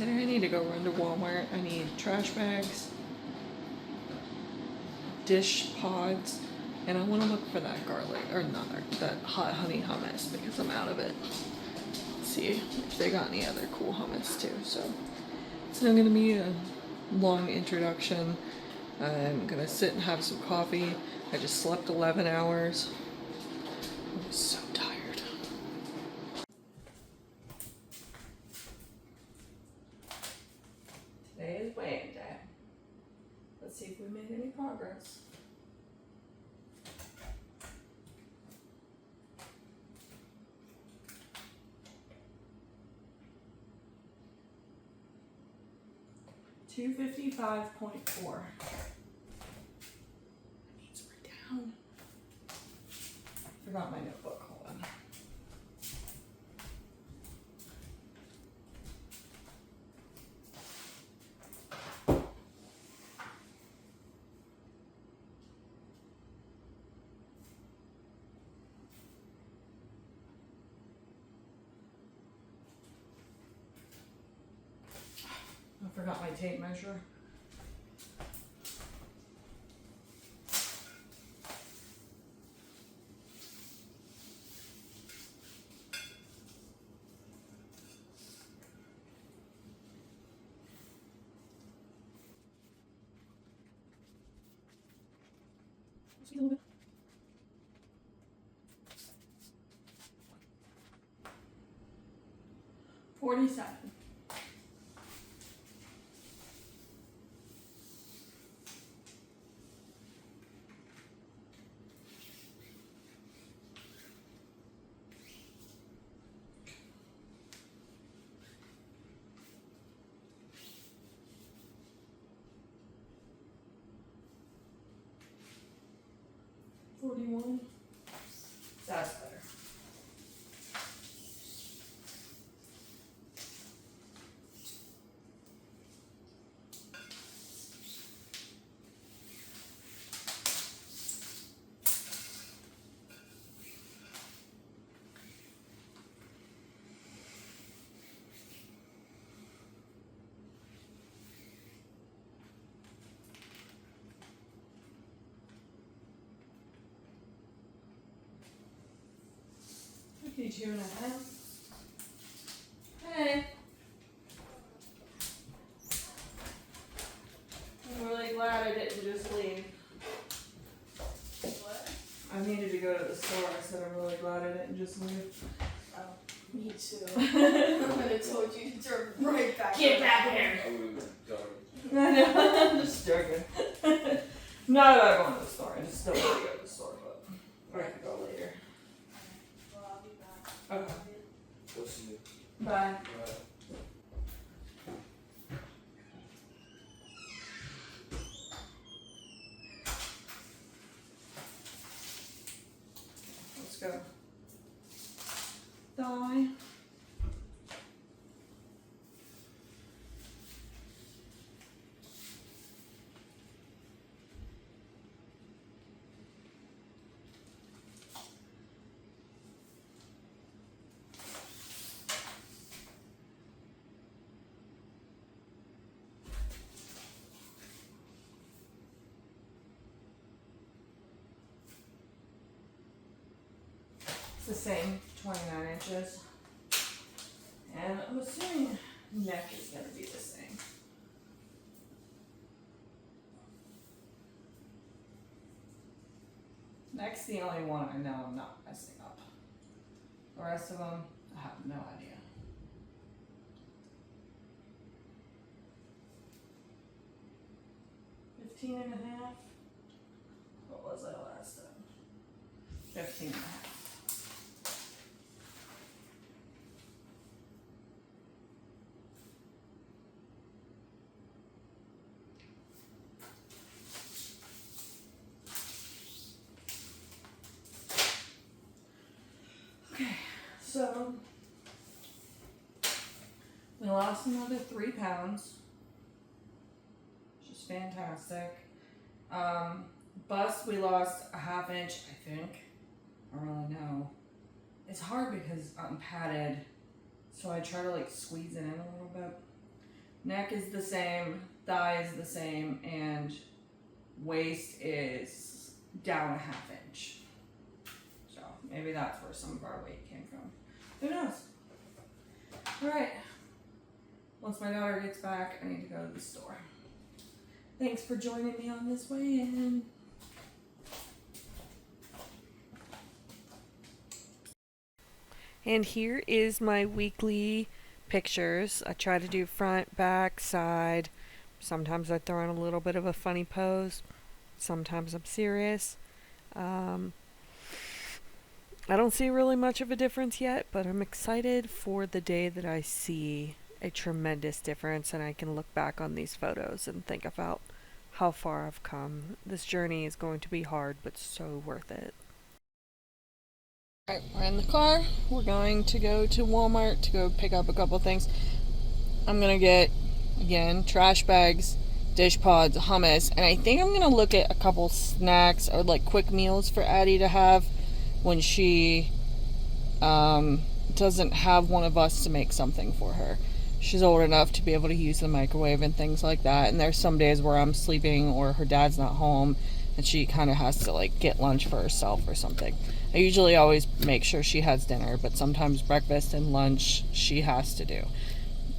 Today I need to go run to Walmart. I need trash bags, dish pods, and I want to look for that garlic, or not, that hot honey hummus because I'm out of it. Let's see if they got any other cool hummus too. So it's not going to be a long introduction. I'm going to sit and have some coffee. I just slept 11 hours. I'm so tired. Today is weighing day. Let's see if we made any progress. $255.4. It's down. Forgot my notebook. Hold on. I forgot my tape measure. A little bit. 47. $41. That's better. $52 and a half. Hey. I'm really glad I didn't just leave. What? I needed to go to the store. I said I'm really glad I didn't just leave. Oh, me too. I would have told you to turn right back. Get back here. I would have done. I know. I'm just joking. Not about going to the store. I just still want to go to the store, but we're gonna go later. Well, I'll be back. Okay. We'll see you. Bye. Bye. Let's go. Thigh. It's the same, 29 inches. And I'm assuming neck is going to be the same. Neck's the only one I know I'm not messing up. The rest of them, I have no idea. $15 and a half. What was that last time? 15 and a half. Okay, so we lost another 3 pounds, which is fantastic. Bust, we lost a half inch, I think. I don't really know. It's hard because I'm padded, so I try to like squeeze it in a little bit. Neck is the same, thigh is the same, and waist is down a half inch. So maybe that's where some of our weight came from. Who knows? Alright. Once my daughter gets back, I need to go to the store. Thanks for joining me on this way in. And here is my weekly pictures. I try to do front, back, side. Sometimes I throw in a little bit of a funny pose. Sometimes I'm serious. I don't see really much of a difference yet, but I'm excited for the day that I see a tremendous difference and I can look back on these photos and think about how far I've come. This journey is going to be hard, but so worth it. Alright, we're in the car. We're going to go to Walmart to go pick up a couple things. I'm gonna get, again, trash bags, dish pods, hummus, and I think I'm gonna look at a couple snacks or like quick meals for Addie to have when she doesn't have one of us to make something for her. She's old enough to be able to use the microwave and things like that, and there's some days where I'm sleeping or her dad's not home and she kind of has to like get lunch for herself or something. I usually always make sure she has dinner, but sometimes breakfast and lunch she has to do,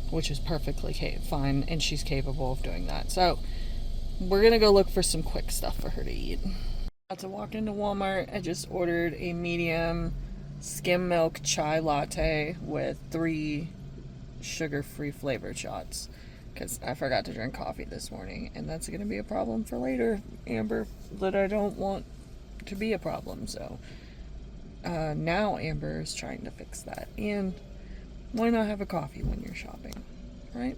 which is perfectly fine, and she's capable of doing that. So we're gonna go look for some quick stuff for her to eat. About to walk into Walmart. I just ordered a medium skim milk chai latte with 3 sugar-free flavored shots because I forgot to drink coffee this morning, and that's gonna be a problem for later, Amber, that I don't want to be a problem. So now Amber is trying to fix that, and why not have a coffee when you're shopping, right?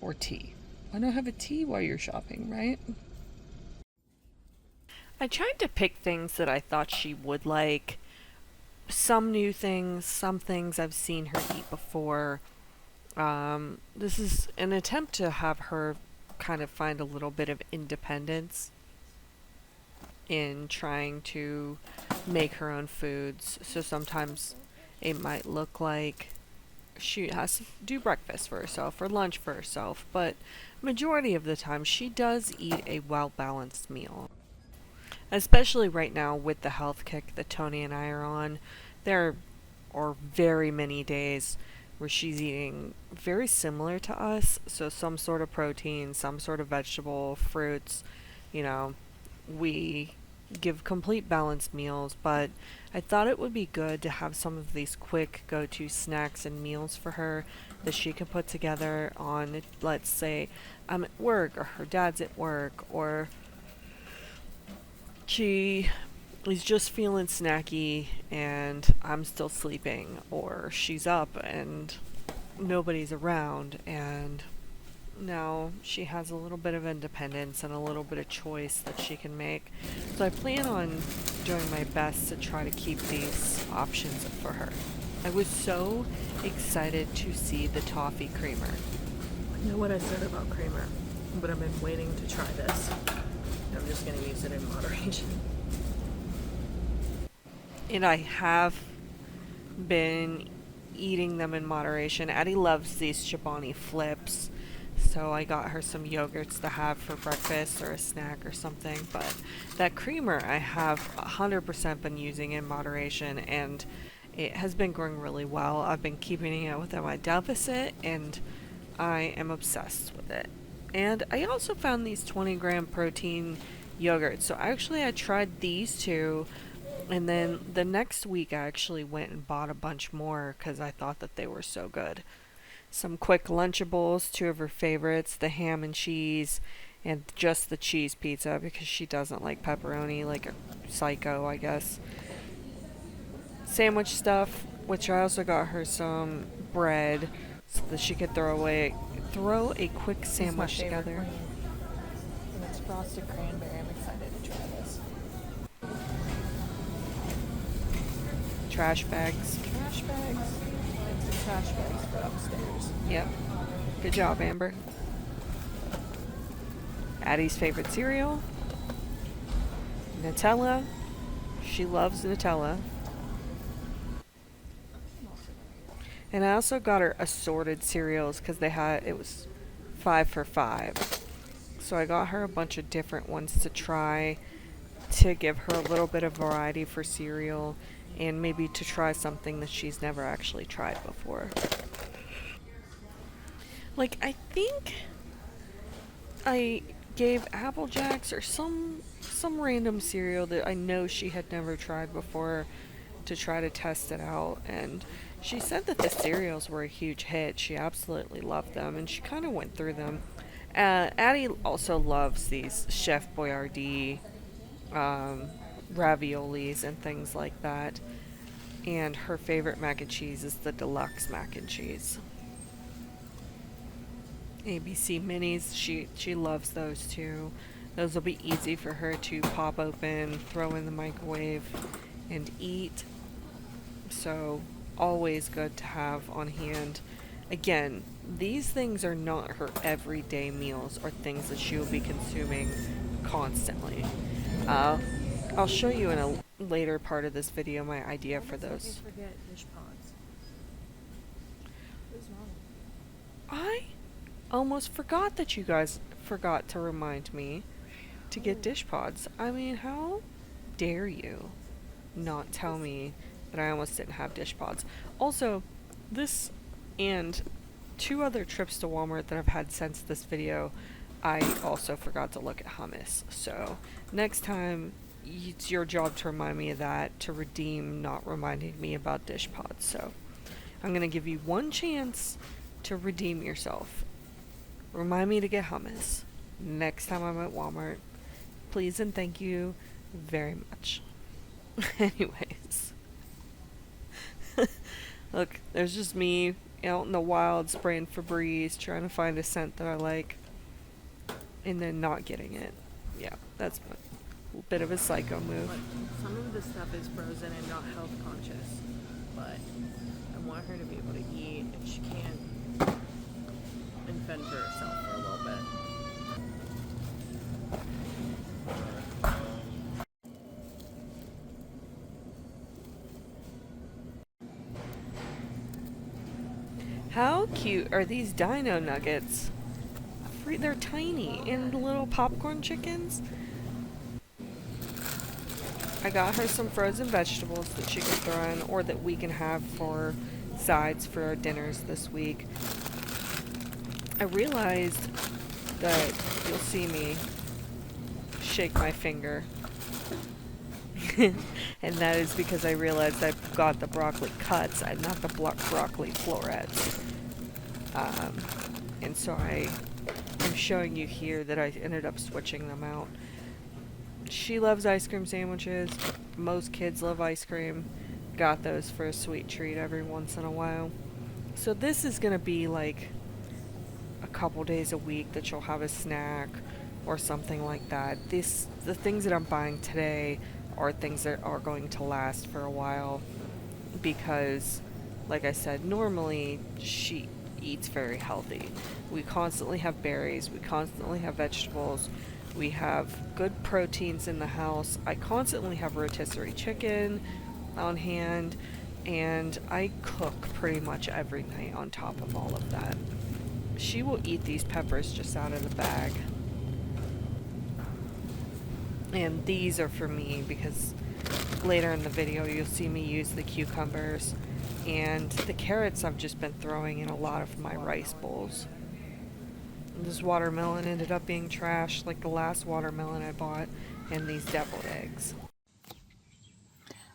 Or tea. Why not have a tea while you're shopping, right? I tried to pick things that I thought she would like. Some new things, some things I've seen her eat before. This is an attempt to have her kind of find a little bit of independence in trying to make her own foods. So sometimes it might look like she has to do breakfast for herself or lunch for herself, but majority of the time she does eat a well-balanced meal. Especially right now with the health kick that Tony and I are on, there are very many days where she's eating very similar to us, so some sort of protein, some sort of vegetable, fruits, you know, we give complete balanced meals, but I thought it would be good to have some of these quick go-to snacks and meals for her that she could put together on, let's say, I'm at work or her dad's at work, or she is just feeling snacky and I'm still sleeping, or she's up and nobody's around and now she has a little bit of independence and a little bit of choice that she can make. So I plan on doing my best to try to keep these options for her. I was so excited to see the toffee creamer. I know what I said about creamer, but I've been waiting to try this. I'm just going to use it in moderation. And I have been eating them in moderation. Addie loves these Chobani flips, so I got her some yogurts to have for breakfast or a snack or something. But that creamer I have 100% been using in moderation, and it has been going really well. I've been keeping it within my deficit, and I am obsessed with it. And I also found these 20-gram protein yogurts. So actually I tried these two, and then the next week I actually went and bought a bunch more because I thought that they were so good. Some quick Lunchables, 2 of her favorites, the ham and cheese and just the cheese pizza because she doesn't like pepperoni like a psycho, I guess. Sandwich stuff, which I also got her some bread so that she could throw a quick sandwich together. And it's frosted cranberry. I'm excited to try this. Trash bags. Trash bags. It's the trash bags for upstairs. Yep. Good job, Amber. Addie's favorite cereal. Nutella. She loves Nutella. And I also got her assorted cereals because it was 5 for $5. So I got her a bunch of different ones to try to give her a little bit of variety for cereal and maybe to try something that she's never actually tried before. Like, I think I gave Apple Jacks or some random cereal that I know she had never tried before to try to test it out, and she said that the cereals were a huge hit. She absolutely loved them, and she kind of went through them. Addie also loves these Chef Boyardee raviolis and things like that, and her favorite mac and cheese is the deluxe mac and cheese. ABC minis, she loves those too. Those will be easy for her to pop open, throw in the microwave, and eat. So always good to have on hand. Again, these things are not her everyday meals or things that she will be consuming constantly. I'll show you in a later part of this video my idea for those. Forget dish pods. What's wrong? I almost forgot that you guys forgot to remind me to get dish pods. I mean, how dare you not tell me that I almost didn't have dish pods. Also, this and 2 other trips to Walmart that I've had since this video, I also forgot to look at hummus. So next time, it's your job to remind me of that, to redeem not reminding me about dish pods. So I'm going to give you one chance to redeem yourself. Remind me to get hummus next time I'm at Walmart. Please and thank you very much. Anyways. Look, there's just me out in the wild spraying Febreze, trying to find a scent that I like, and then not getting it. Yeah, that's a bit of a psycho move. But some of the stuff is frozen and not health conscious. But I want her to be able to eat if she can and fend for herself for a little bit. How cute are these dino nuggets? They're tiny and little popcorn chickens. I got her some frozen vegetables that she can throw in or that we can have for sides for our dinners this week. I realized that you'll see me shake my finger. And that is because I realized I got the broccoli cuts and not the broccoli florets. And so I am showing you here that I ended up switching them out. She loves ice cream sandwiches. Most kids love ice cream. Got those for a sweet treat every once in a while. So this is going to be like a couple days a week that you'll have a snack or something like that. The things that I'm buying today are things that are going to last for a while because, like I said, normally she eats very healthy. We constantly have berries, we constantly have vegetables, we have good proteins in the house. I constantly have rotisserie chicken on hand, and I cook pretty much every night on top of all of that. She will eat these peppers just out of the bag. And these are for me because later in the video you'll see me use the cucumbers, and the carrots I've just been throwing in a lot of my rice bowls. And this watermelon ended up being trash like the last watermelon I bought, and these deviled eggs.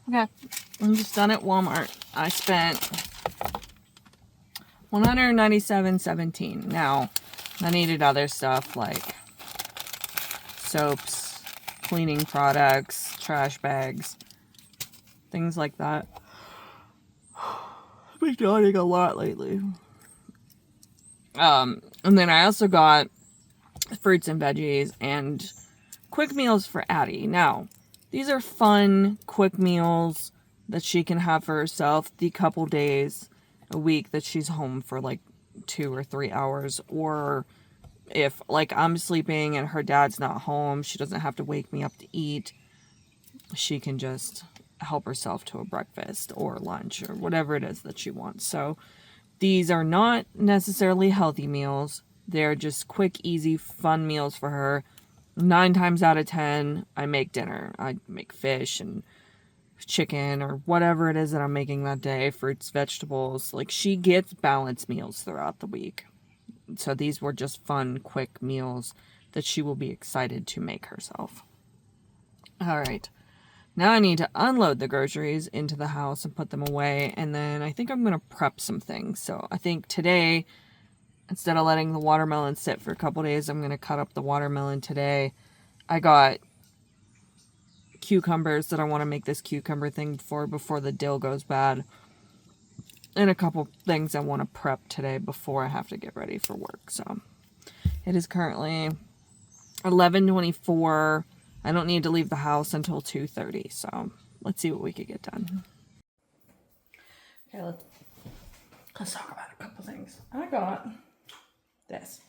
Okay, I'm just done at Walmart. I spent $197.17. Now, I needed other stuff like soaps, cleaning products, trash bags, things like that. I've been yawning a lot lately. And then I also got fruits and veggies and quick meals for Addie. Now, these are fun, quick meals that she can have for herself the couple days a week that she's home for like 2 or 3 hours, or if like I'm sleeping and her dad's not home, she doesn't have to wake me up to eat. She can just help herself to a breakfast or lunch or whatever it is that she wants. So these are not necessarily healthy meals. They're just quick, easy, fun meals for her. 9 times out of 10, I make dinner. I make fish and chicken or whatever it is that I'm making that day, fruits, vegetables. Like, she gets balanced meals throughout the week. So these were just fun, quick meals that she will be excited to make herself. All right. Now I need to unload the groceries into the house and put them away. And then I think I'm going to prep some things. So I think today, instead of letting the watermelon sit for a couple days, I'm going to cut up the watermelon today. I got cucumbers that I want to make this cucumber thing before the dill goes bad. And a couple things I want to prep today before I have to get ready for work. So it is currently 11:24. I don't need to leave the house until 2:30. So let's see what we could get done. Okay, let's talk about a couple things. I got this.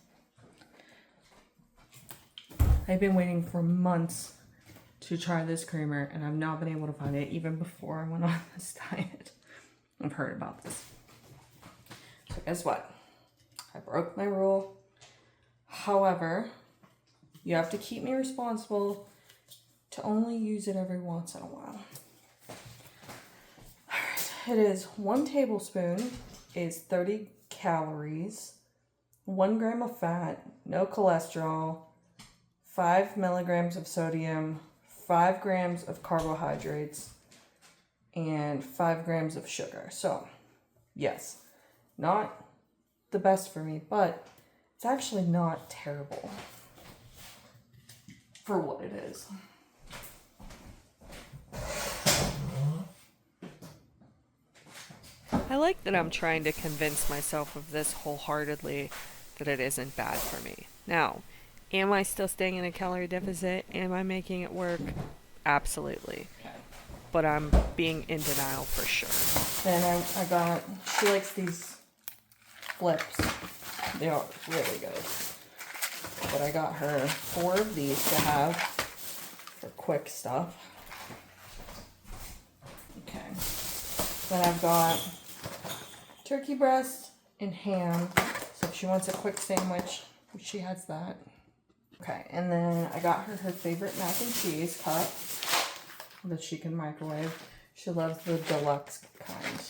I've been waiting for months to try this creamer, and I've not been able to find it even before I went on this diet. I've heard about this. So guess what? I broke my rule. However, you have to keep me responsible to only use it every once in a while. Alright, it is 1 tablespoon is 30 calories, 1 gram of fat, no cholesterol, 5 milligrams of sodium, 5 grams of carbohydrates, and 5 grams of sugar. So, yes, not the best for me, but it's actually not terrible for what it is. I like that I'm trying to convince myself of this wholeheartedly, that it isn't bad for me. Now, am I still staying in a calorie deficit? Am I making it work? Absolutely. Okay. But I'm being in denial for sure. Then I got, she likes these flips. They are really good. But I got her 4 of these to have for quick stuff. Okay. Then I've got turkey breast and ham. So if she wants a quick sandwich, she has that. Okay, and then I got her favorite mac and cheese cup that she can microwave. She loves the deluxe kind.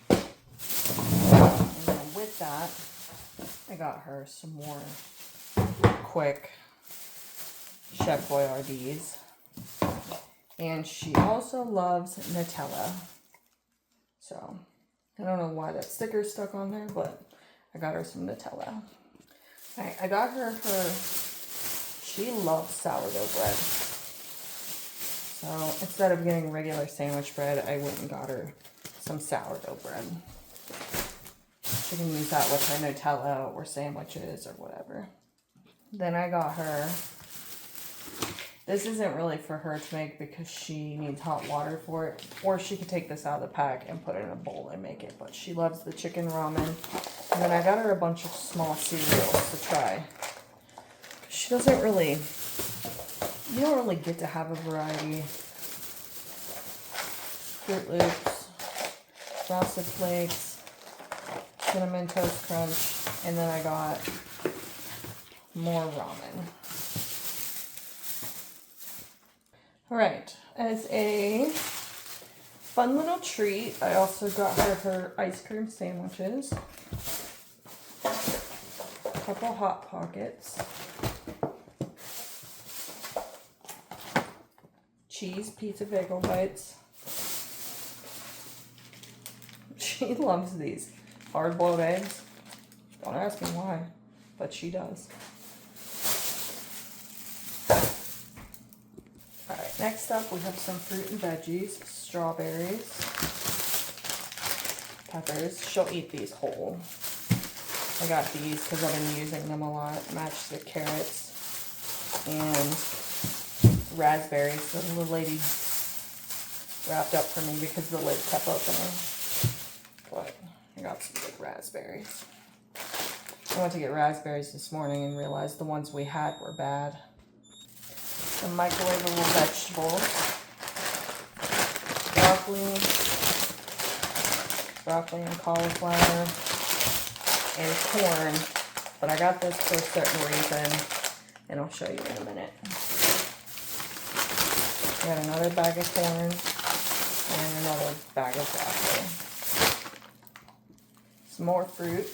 And then with that, I got her some more quick Chef Boyardees. And she also loves Nutella. So, I don't know why that sticker's stuck on there, but I got her some Nutella. Alright, I got her she loves sourdough bread. So, instead of getting regular sandwich bread, I went and got her some sourdough bread. She can use that with her Nutella or sandwiches or whatever. Then I got her, this isn't really for her to make because she needs hot water for it, or she could take this out of the pack and put it in a bowl and make it, but she loves the chicken ramen. And then I got her a bunch of small cereals to try. She doesn't really, you don't really get to have a variety. Fruit Loops, Frosted Flakes, Cinnamon Toast Crunch, and then I got more ramen. Alright, as a fun little treat, I also got her ice cream sandwiches, a couple Hot Pockets, cheese pizza bagel bites. She loves these hard-boiled eggs. Don't ask me why, but she does. Alright, next up we have some fruit and veggies, strawberries, peppers. She'll eat these whole. I got these because I've been using them a lot. Match the carrots and raspberries that the lady wrapped up for me because the lid kept opening. But I got some good raspberries. I went to get raspberries this morning and realized the ones we had were bad. Some microwavable vegetables. broccoli and cauliflower, and corn. But I got this for a certain reason, and I'll show you in a minute. I got another bag of corn and another bag of broccoli. Some more fruit,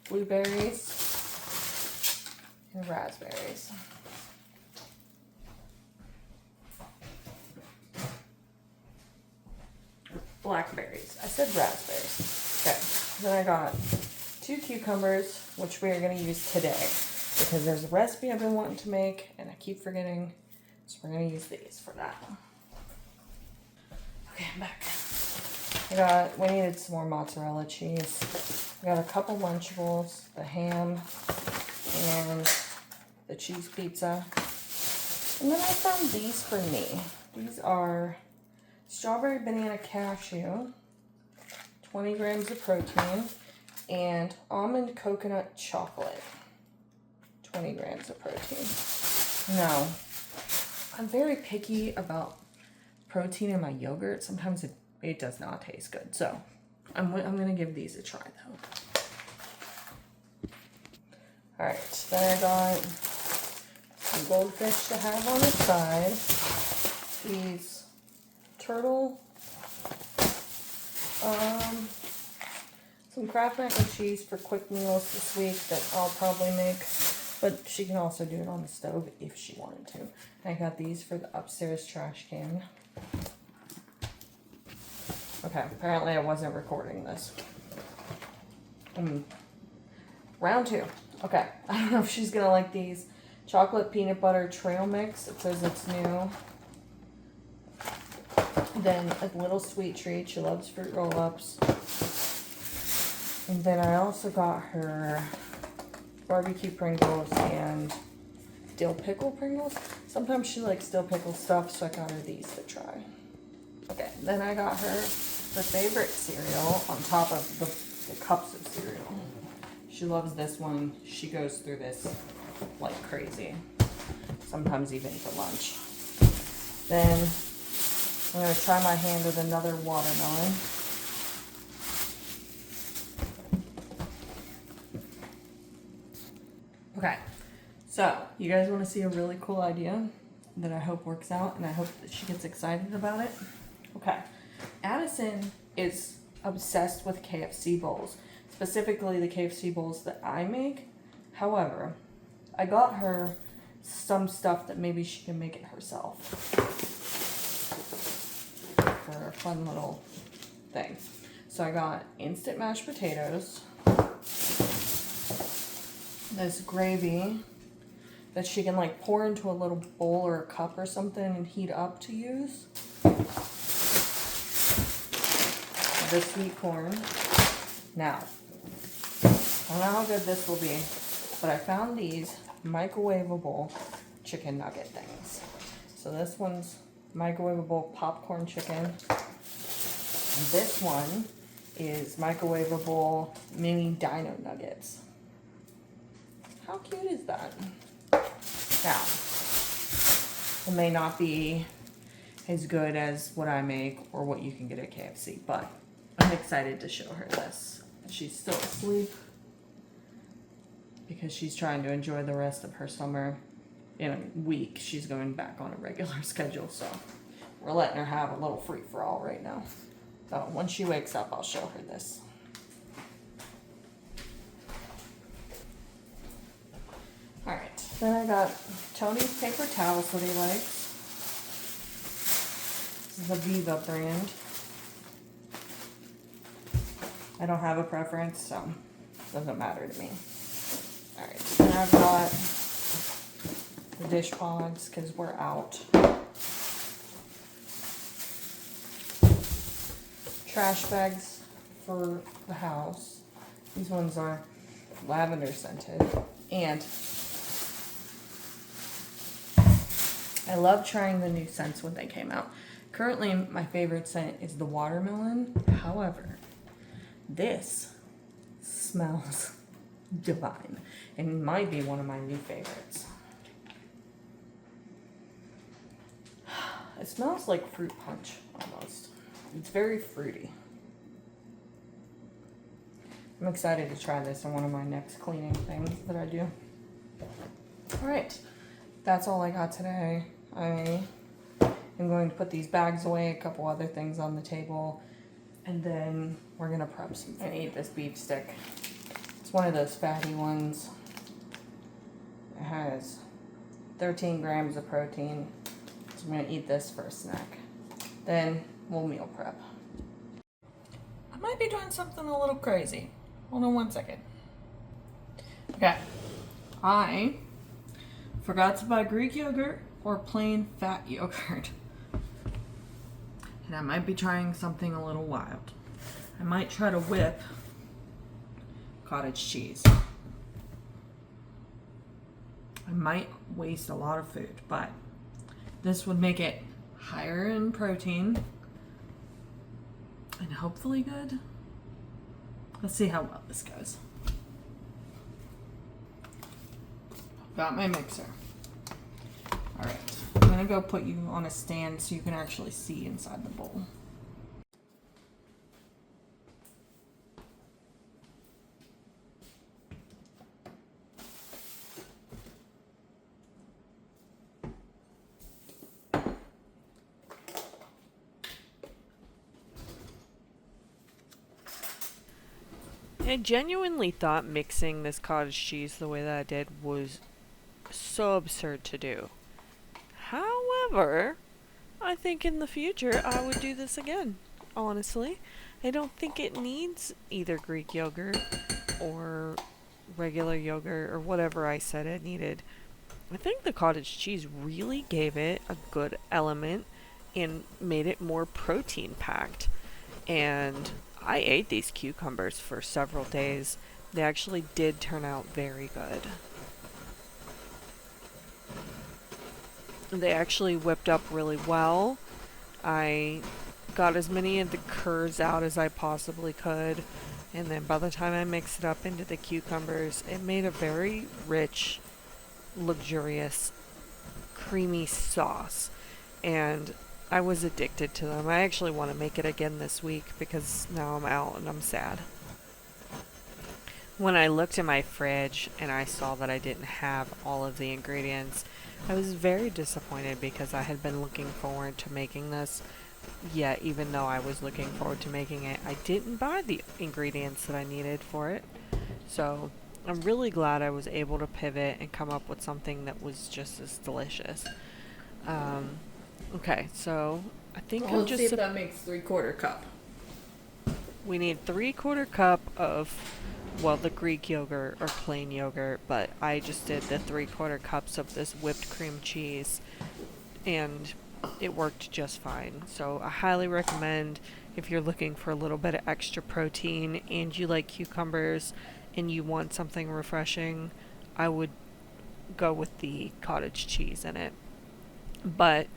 blueberries, and raspberries. Blackberries. I said raspberries. Okay. Then I got 2 cucumbers, which we are going to use today because there's a recipe I've been wanting to make and I keep forgetting. So we're going to use these for that. Okay, I'm back. We needed some more mozzarella cheese. I got a couple Lunchables, the ham, and the cheese pizza. And then I found these for me. These are strawberry banana cashew, 20 grams of protein, and almond coconut chocolate, 20 grams of protein. Now, I'm very picky about protein in my yogurt. Sometimes it does not taste good. So I'm going to give these a try though. All right, then I got some goldfish to have on the side. These turtle, some Kraft mac and cheese for quick meals this week that I'll probably make, but she can also do it on the stove if she wanted to. I got these for the upstairs trash can. Okay, apparently I wasn't recording this. Round 2. Okay, I don't know if she's gonna like these. Chocolate peanut butter trail mix. It says it's new. Then a little sweet treat. She loves fruit roll-ups. And then I also got her barbecue Pringles and dill pickle Pringles. Sometimes she likes dill pickle stuff, so I got her these to try. Okay, then I got her favorite cereal on top of the cups of cereal. She loves this one. She goes through this like crazy. Sometimes even for lunch. Then I'm going to try my hand with another watermelon. Okay, so you guys want to see a really cool idea that I hope works out, and I hope that she gets excited about it? Okay, Addison is obsessed with KFC bowls, specifically the KFC bowls that I make. However, I got her some stuff that maybe she can make it herself for a fun little thing. So I got instant mashed potatoes, this gravy that she can like pour into a little bowl or a cup or something and heat up to use. The sweet corn. Now, I don't know how good this will be, but I found these microwavable chicken nugget things. So this one's microwavable popcorn chicken. And this one is microwavable mini dino nuggets. How cute is that? Now, it may not be as good as what I make or what you can get at KFC, but I'm excited to show her this. She's still asleep because she's trying to enjoy the rest of her summer. In a week, she's going back on a regular schedule, so we're letting her have a little free-for-all right now. So when she wakes up, I'll show her this. Alright, then I got Tony's paper towels that he likes. This is the Viva brand. I don't have a preference, so it doesn't matter to me. Alright, then I've got the dish pods because we're out. Trash bags for the house. These ones are lavender scented. And I love trying the new scents when they came out. Currently, my favorite scent is the watermelon. However, this smells divine and might be one of my new favorites. It smells like fruit punch almost. It's very fruity. I'm excited to try this in one of my next cleaning things that I do. Alright, that's all I got today. I am going to put these bags away, a couple other things on the table, and then we're gonna prep some food. I eat this beef stick. It's one of those fatty ones. It has 13 grams of protein. So I'm gonna eat this for a snack. Then we'll meal prep. I might be doing something a little crazy. Hold on one second. Okay. I forgot to buy Greek yogurt or plain fat yogurt. And I might be trying something a little wild. I might try to whip cottage cheese. I might waste a lot of food, but this would make it higher in protein and hopefully good. Let's see how well this goes. Got my mixer. Alright, I'm gonna go put you on a stand so you can actually see inside the bowl. I genuinely thought mixing this cottage cheese the way that I did was so absurd to do. However, I think in the future I would do this again, honestly. I don't think it needs either Greek yogurt or regular yogurt or whatever I said it needed. I think the cottage cheese really gave it a good element and made it more protein packed. And I ate these cucumbers for several days. They actually did turn out very good. They actually whipped up really well. I got as many of the curds out as I possibly could. And then by the time I mixed it up into the cucumbers, it made a very rich, luxurious, creamy sauce. And I was addicted to them. I actually want to make it again this week because now I'm out and I'm sad. When I looked in my fridge and I saw that I didn't have all of the ingredients, I was very disappointed because I had been looking forward to making this. Yet, even though I was looking forward to making it, I didn't buy the ingredients that I needed for it. So, I'm really glad I was able to pivot and come up with something that was just as delicious. Okay, so I think Well, I'm let's just... see if that makes 3/4 cup. We need 3/4 cup of, well, the Greek yogurt or plain yogurt, but I just did the 3/4 cups of this whipped cream cheese, and it worked just fine. So I highly recommend if you're looking for a little bit of extra protein and you like cucumbers and you want something refreshing, I would go with the cottage cheese in it. But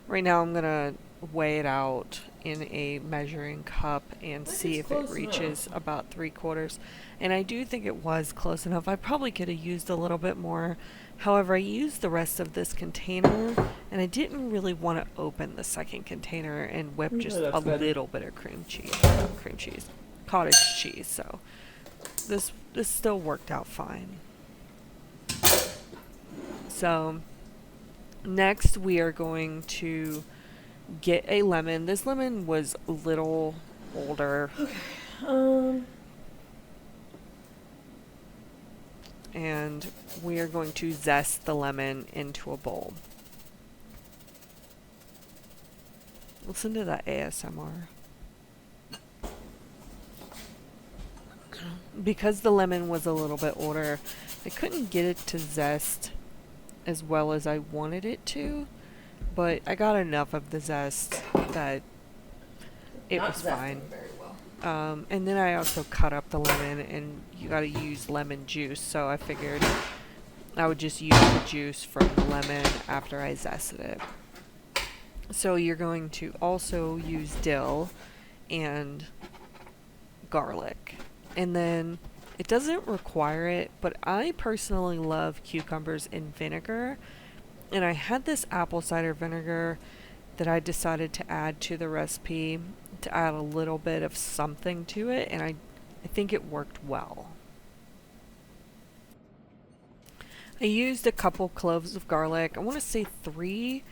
right now I'm gonna weigh it out in a measuring cup and see if it reaches about 3/4. And I do think it was close enough. I probably could have used a little bit more. However, I used the rest of this container and I didn't really want to open the second container and whip just a little bit of cottage cheese. So this still worked out fine. So next we are going to get a lemon. This lemon was a little older. Okay. And we are going to zest the lemon into a bowl. Listen to that ASMR. Because the lemon was a little bit older, I couldn't get it to zest as well as I wanted it to, but I got enough of the zest that it was fine. Very well. And then I also cut up the lemon, and you gotta use lemon juice, so I figured I would just use the juice from the lemon after I zested it. So you're going to also use dill and garlic. And then it doesn't require it, but I personally love cucumbers in vinegar. And I had this apple cider vinegar, that I decided to add to the recipe to add a little bit of something to it, and I think it worked well. I used a couple cloves of garlic. I want to say 3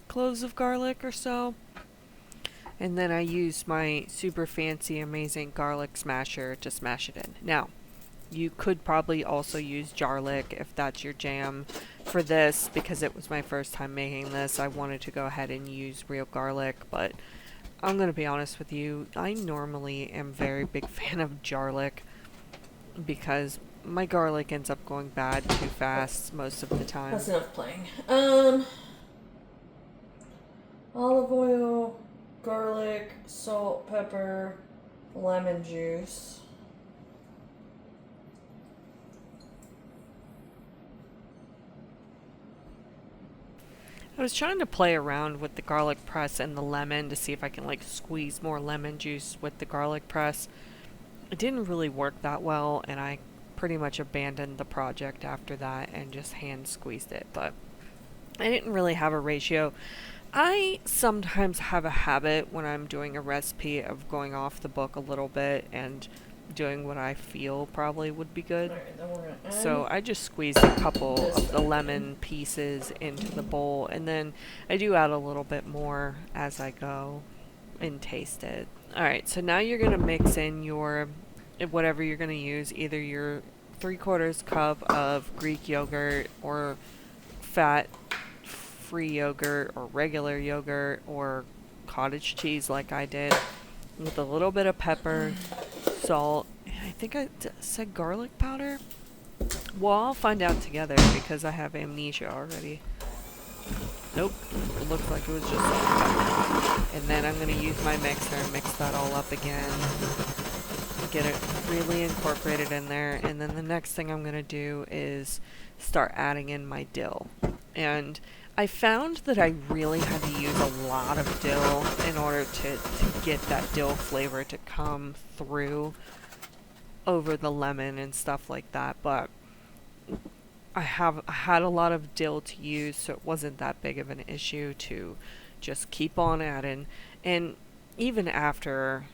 cloves of garlic or so. And then I used my super fancy, amazing garlic smasher to smash it in. Now, you could probably also use garlic if that's your jam. For this, because it was my first time making this, I wanted to go ahead and use real garlic, but I'm going to be honest with you, I normally am very big fan of garlic because my garlic ends up going bad too fast most of the time. That's enough playing. Olive oil, garlic, salt, pepper, lemon juice. I was trying to play around with the garlic press and the lemon to see if I can like squeeze more lemon juice with the garlic press. It didn't really work that well, and I pretty much abandoned the project after that and just hand squeezed it, but I didn't really have a ratio. I sometimes have a habit when I'm doing a recipe of going off the book a little bit and doing what I feel probably would be good. Alright, then we're gonna add So I just squeezed a couple of the lemon pieces into the bowl, and then I do add a little bit more as I go and taste it. Alright, so now you're going to mix in your, whatever you're going to use, either your 3/4 cup of Greek yogurt or fat-free yogurt or regular yogurt or cottage cheese like I did, with a little bit of pepper, salt, I think I said garlic powder. Well, I'll find out together because I have amnesia already. Nope, it looks like it was just salt and pepper. And then I'm going to use my mixer and mix that all up again. Get it really incorporated in there. And then the next thing I'm going to do is start adding in my dill. And I found that I really had to use a lot of dill in order to get that dill flavor to come through over the lemon and stuff like that, but I had a lot of dill to use, so it wasn't that big of an issue to just keep on adding. And even after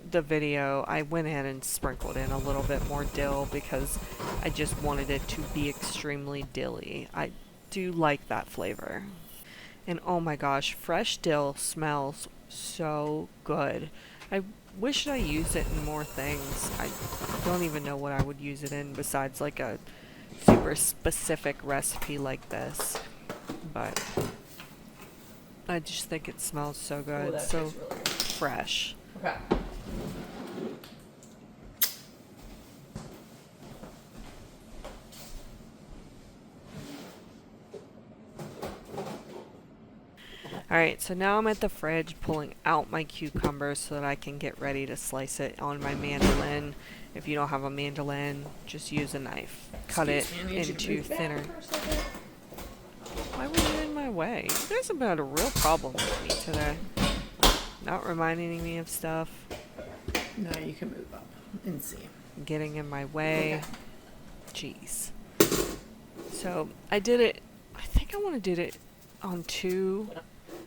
the video, I went in and sprinkled in a little bit more dill because I just wanted it to be extremely dilly. I do like that flavor. And oh my gosh, fresh dill smells so good. I wish I used it in more things. I don't even know what I would use it in besides like a super specific recipe like this. But I just think it smells so good. that So tastes really good. fresh. Okay. Alright, so now I'm at the fridge pulling out my cucumbers so that I can get ready to slice it on my mandolin. If you don't have a mandolin, just use a knife. Cut it into thinner. Why were you in my way? You guys have had a real problem with me today. Not reminding me of stuff. Now you can move up and see. Getting in my way. Jeez. So I did it. I think I want to do it on 2.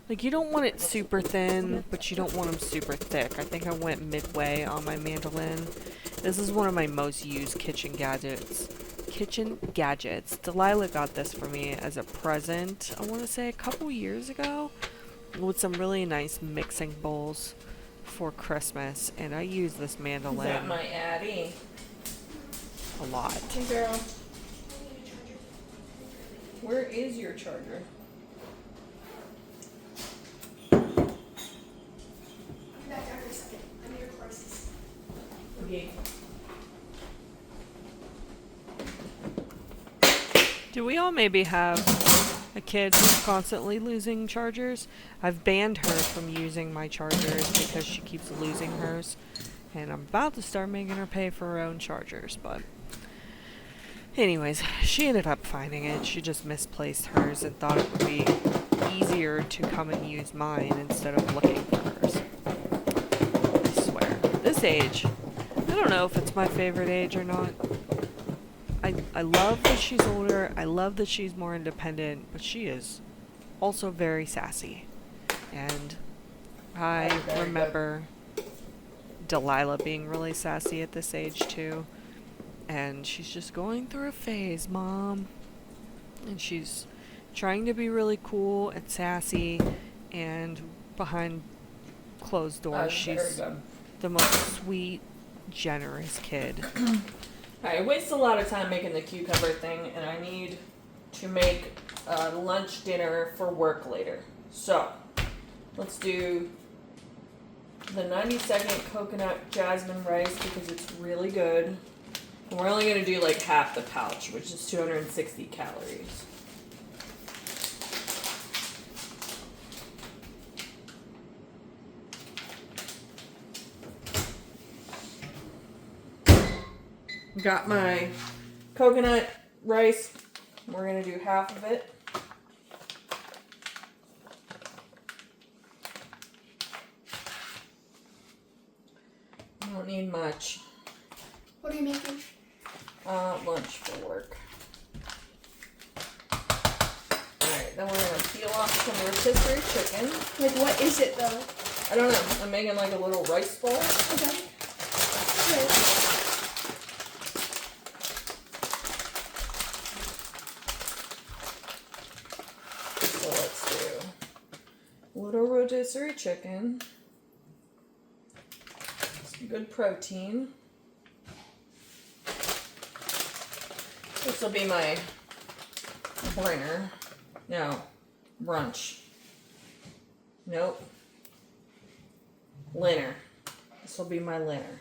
Like, you don't want it super thin, but you don't want them super thick. I think I went midway on my mandolin. This is one of my most used kitchen gadgets. Delilah got this for me as a present, I want to say a couple years ago, with some really nice mixing bowls for Christmas, and I use this mandolin Is that my Addie? a lot. Hey girl. Where is your charger? Okay. Do we all maybe have a kid who's constantly losing chargers? I've banned her from using my chargers because she keeps losing hers, and I'm about to start making her pay for her own chargers, but anyways, she ended up finding it. She just misplaced hers and thought it would be easier to come and use mine instead of looking for hers. I swear. This age, I don't know if it's my favorite age or not. I love that she's older, I love that she's more independent, but she is also very sassy. And I remember Delilah being really sassy at this age too. And she's just going through a phase, Mom. And she's trying to be really cool and sassy, and behind closed doors, she's the most sweet, generous kid. I waste a lot of time making the cucumber thing, and I need to make lunch dinner for work later. So, let's do the 90-second coconut jasmine rice because it's really good. And we're only going to do like half the pouch, which is 260 calories. Got my coconut rice. We're going to do half of it. I don't need much. What are you making? Lunch for work. Alright, then we're going to peel off some rotisserie chicken. Like, what is it, though? I don't know. I'm making like a little rice ball. Okay. Good. So let's do a little rotisserie chicken. Some good protein. This will be my dinner. No, brunch. Nope. Dinner. This will be my dinner.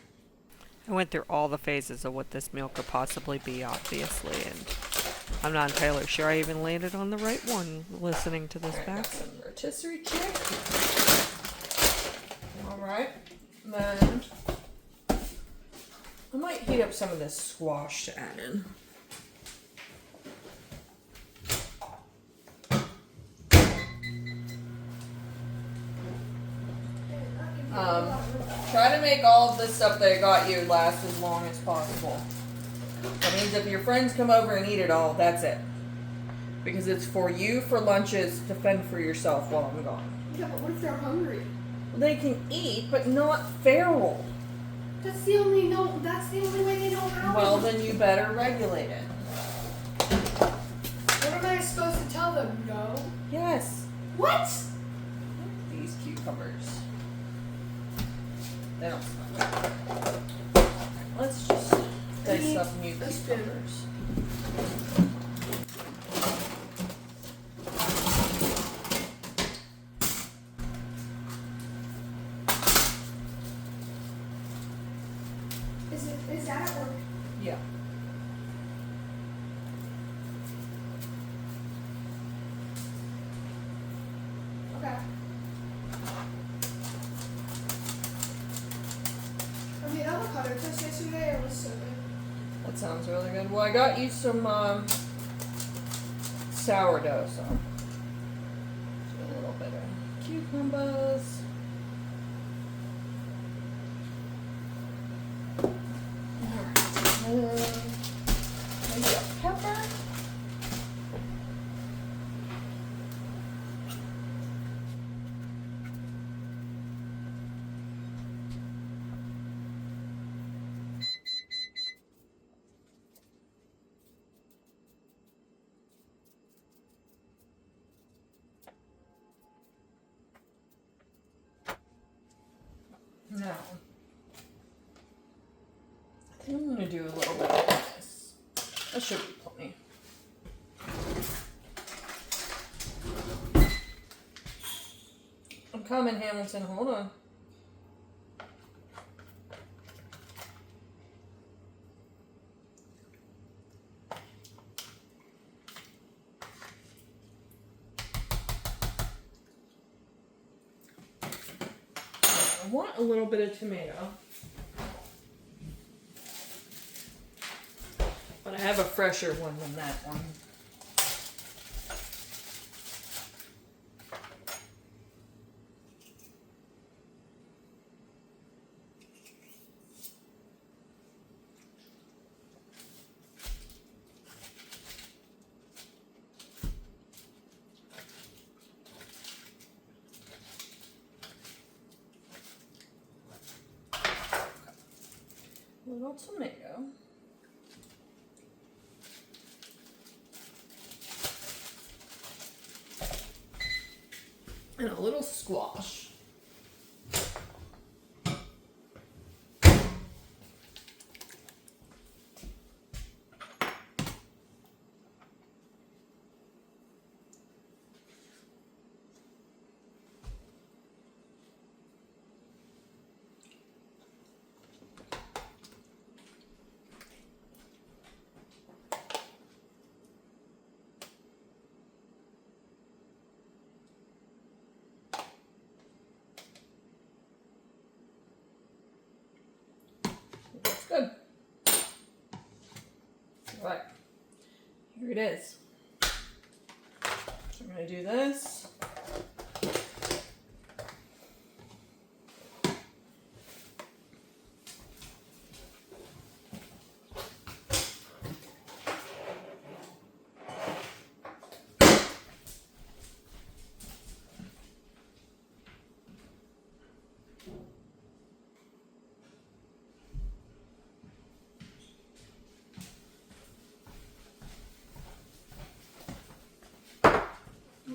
I went through all the phases of what this meal could possibly be, obviously, and I'm not entirely sure I even landed on the right one listening to this Alright, back. got some rotisserie chicken. Alright. Then I might heat up some of this squash to add in. Try to make all of this stuff that I got you last as long as possible. That means if your friends come over and eat it all, that's it. Because it's for you for lunches to fend for yourself while I'm gone. Yeah, but what if they're hungry? They can eat, but not feral. That's the only way they know how. Well, then you better regulate it. What am I supposed to tell them? No. Yes. What? These cucumbers. They don't smell. Let's just dice up new a spoon. cucumbers. Is that at work? Yeah. Okay. I made avocado toast yesterday. It was so good. That sounds really good. Well, I got you some sourdough, so just a little bit of cucumbers. Alright, maybe a pepper. Now, I think I'm going to do a little bit of this. That should be plenty. I'm coming, Hamilton. Hold on. I want a little bit of tomato. But I have a fresher one than that one. little tomato. And a little squash. That's good. Alright, here it is. So I'm going to do this.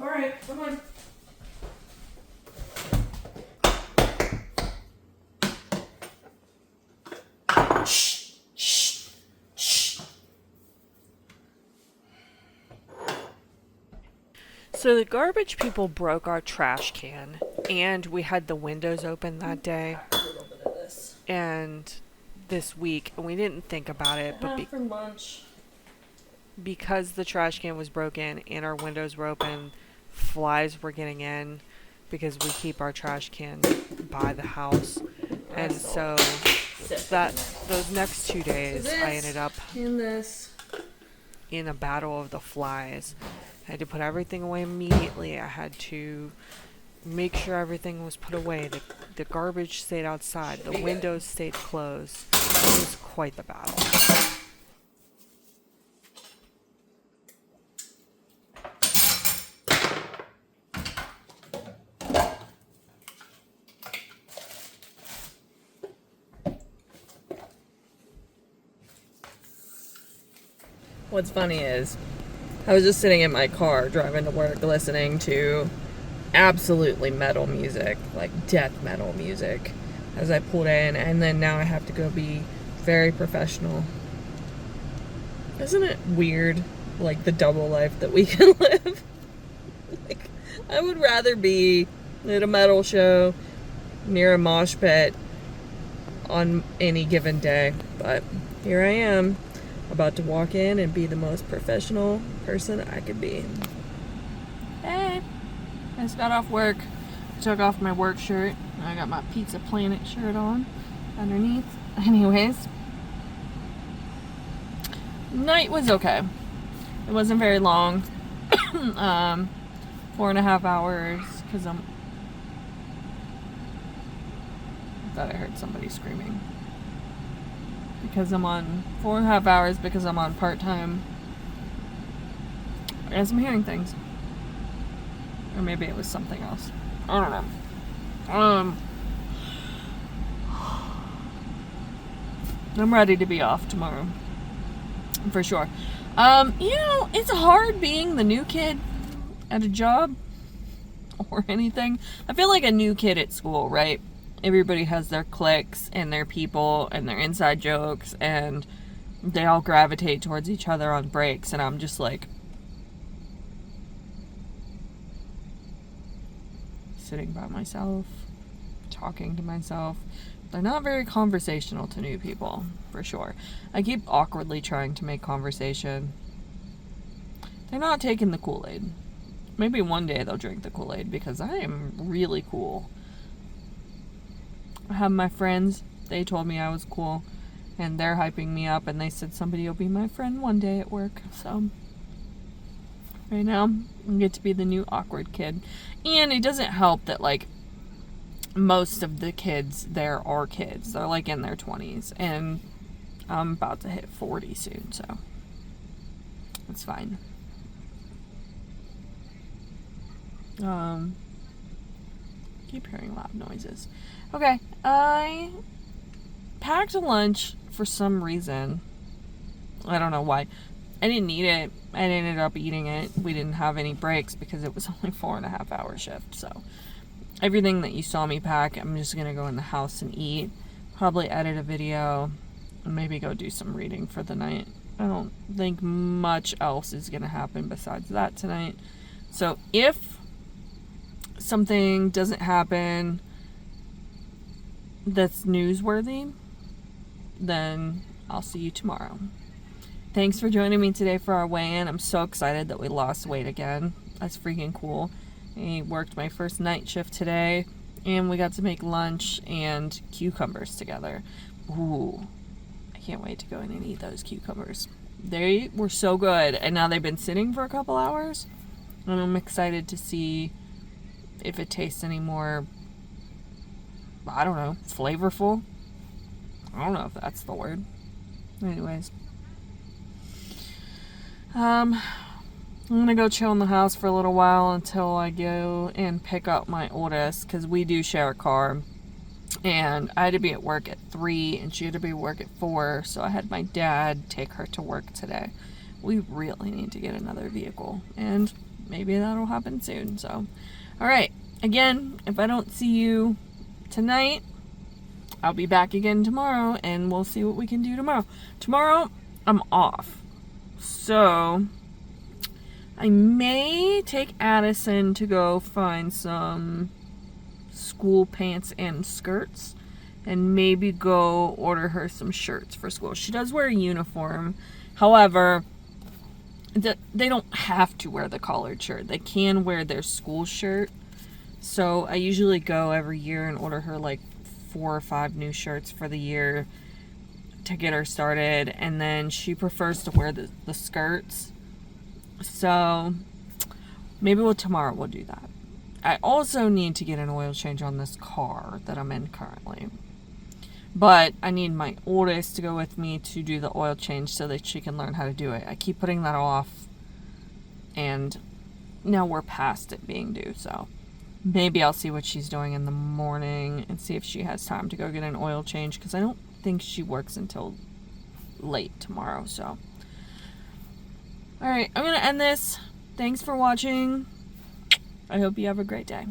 Alright, come on. Shh, shh, shh. So the garbage people broke our trash can, and we had the windows open that day A little bit of this. and this week, and we didn't think about it, but For lunch. because the trash can was broken and our windows were open, flies were getting in because we keep our trash can by the house. And so those next 2 days So I this ended up in this. in a battle of the flies. I had to put everything away immediately. I had to make sure everything was put away. The garbage stayed outside. The windows stayed closed. It was quite the battle. What's funny is, I was just sitting in my car driving to work listening to absolutely metal music, like death metal music, as I pulled in, and then now I have to go be very professional. Isn't it weird, like the double life that we can live? Like, I would rather be at a metal show near a mosh pit on any given day, but here I am, about to walk in and be the most professional person I could be. Hey, I just got off work. Took off my work shirt. I got my Pizza Planet shirt on underneath. Anyways, night was okay. It wasn't very long. 4.5 hours because I thought I heard somebody screaming. Because I'm on 4.5 hours because I'm on part-time. I guess I'm hearing things. Or maybe it was something else. I don't know. I'm ready to be off tomorrow. For sure. It's hard being the new kid at a job or anything. I feel like a new kid at school, right? Everybody has their cliques and their people and their inside jokes, and they all gravitate towards each other on breaks, and I'm just like sitting by myself, talking to myself. They're not very conversational to new people, for sure. I keep awkwardly trying to make conversation. They're not taking the Kool-Aid. Maybe one day they'll drink the Kool-Aid, because I am really cool. I have my friends, they told me I was cool, and they're hyping me up, and they said somebody will be my friend one day at work. So right now I get to be the new awkward kid. And it doesn't help that, like, most of the kids there are kids. They're like in their 20s, and I'm about to hit 40 soon, so it's fine. Keep hearing loud noises. Okay, I packed a lunch for some reason. I don't know why. I didn't need it. I ended up eating it. We didn't have any breaks because it was only 4.5 hour shift. So everything that you saw me pack, I'm just going to go in the house and eat. Probably edit a video and maybe go do some reading for the night. I don't think much else is going to happen besides that tonight. So if something doesn't happen that's newsworthy, then I'll see you tomorrow. Thanks for joining me today for our weigh-in. I'm so excited that we lost weight again. That's freaking cool. I worked my first night shift today, and we got to make lunch and cucumbers together. Ooh, I can't wait to go in and eat those cucumbers. They were so good, and now they've been sitting for a couple hours, and I'm excited to see if it tastes any more, I don't know, flavorful. I don't know if that's the word. Anyways. I'm gonna go chill in the house for a little while until I go and pick up my oldest, because we do share a car. And I had to be at work at 3 and she had to be at work at 4, so I had my dad take her to work today. We really need to get another vehicle, and maybe that'll happen soon. So, alright, again, if I don't see you tonight, I'll be back again tomorrow, and we'll see what we can do tomorrow. Tomorrow, I'm off. So, I may take Addison to go find some school pants and skirts, and maybe go order her some shirts for school. She does wear a uniform. However, they don't have to wear the collared shirt. They can wear their school shirt. So I usually go every year and order her like 4 or 5 new shirts for the year to get her started, and then she prefers to wear the skirts. So maybe tomorrow we'll do that. I also need to get an oil change on this car that I'm in currently. But I need my oldest to go with me to do the oil change so that she can learn how to do it. I keep putting that off, and now we're past it being due, so maybe I'll see what she's doing in the morning and see if she has time to go get an oil change, because I don't think she works until late tomorrow. So alright, I'm gonna end this. Thanks for watching. I hope you have a great day.